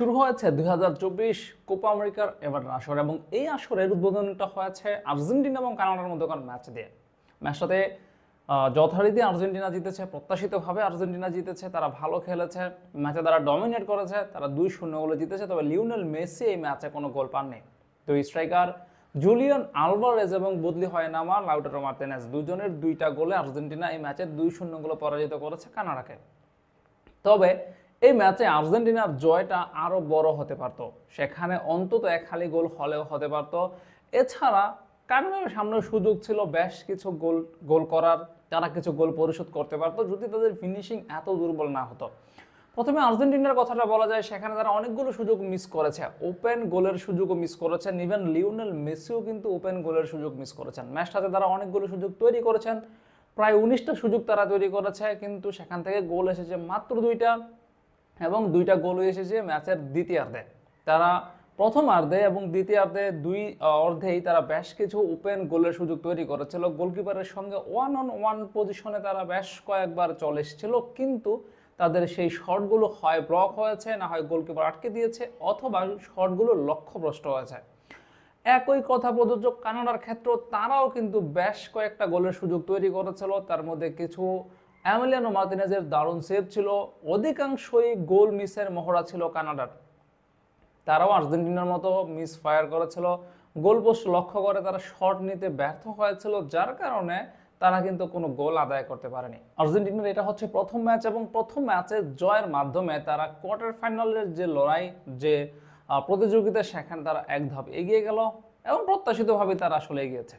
শুরু হয়েছে 2024 কোপা আমেরিকার এবার আসর এবং এই আসরের উদ্বোধনটা হয়েছে আর্জেন্টিনা এবং কানাডার মধ্যকার ম্যাচ দিয়ে। ম্যাচটাতে যথারীতি আর্জেন্টিনা জিতেছে, প্রত্যাশিতভাবে আর্জেন্টিনা জিতেছে, তারা ভালো খেলেছে, ম্যাচে তারা ডমিনেট করেছে, তারা 2-0 গোলে জিতেছে। তবে লিওনেল মেসি এই ম্যাচে কোনো গোল পাননি। দুই স্ট্রাইকার জুলিয়ান আলভারেজ এবং বদলি হয় নামা লাউটারো মার্টিনেজ, দুজনের দুইটা গোলে আর্জেন্টিনা এই ম্যাচে 2-0 গোলে পরাজিত করেছে কানাডাকে। তবে এই ম্যাচে আর্জেন্টিনার জয়টা আরও বড় হতে পারত, সেখানে অন্তত এক খালি গোল হলেও হতে পারত। এছাড়া কানাডার সামনে সুযোগ ছিল বেশ কিছু গোল গোল করার, তারা কিছু গোল পরিশোধ করতে পারত যদি তাদের ফিনিশিং এত দুর্বল না হতো। প্রথমে আর্জেন্টিনার কথাটা বলা যায়, সেখানে তারা অনেকগুলো সুযোগ মিস করেছে, ওপেন গোলের সুযোগও মিস করেছেন। ইভেন লিওনেল মেসিও কিন্তু ওপেন গোলের সুযোগ মিস করেছেন। ম্যাচটাতে তারা অনেকগুলো সুযোগ তৈরি করেছেন, প্রায় 19টা সুযোগ তারা তৈরি করেছে, কিন্তু সেখান থেকে গোল এসেছে মাত্র 2টা এবং 2টা গোলই এসেছে ম্যাচের দ্বিতীয়ার্ধে। তারা প্রথমার্ধে এবং দ্বিতীয়ার্ধে দুই অর্ধেই তারা বেশ কিছু ওপেন গোলের সুযোগ তৈরি করেছিল। গোলকিপারের সঙ্গে 1-on-1 পজিশনে তারা বেশ কয়েকবার চলে এসেছিল, কিন্তু তাদের সেই শটগুলো হয় ব্লক হয়েছে, না হয় গোলকিপার আটকে দিয়েছে, অথবা শটগুলো লক্ষ্যভ্রষ্ট হয়েছে। একই কথা প্রযোজ্য কানাডার ক্ষেত্রেও, তারাও কিন্তু বেশ কয়েকটা গোলের সুযোগ তৈরি করেছিল, তার মধ্যে কিছু এমিলিয়ানো মার্টিনেজের দারুণ সেভ ছিল, অধিকাংশই গোল মিসের মহড়া ছিল কানাডার। তারাও আর্জেন্টিনার মতো মিস ফায়ার করেছিল, গোলপোস্ট লক্ষ্য করে তারা শট নিতে ব্যর্থ হয়েছিল, যার কারণে তারা কিন্তু কোনো গোল আদায় করতে পারেনি। আর্জেন্টিনার এটা হচ্ছে প্রথম ম্যাচ এবং প্রথম ম্যাচে জয়ের মাধ্যমে তারা কোয়ার্টার ফাইনালের যে লড়াই, যে প্রতিযোগিতা, সেখানে তারা এক ধাপ এগিয়ে গেল এবং প্রত্যাশিতভাবে তারা আসলে এগিয়েছে।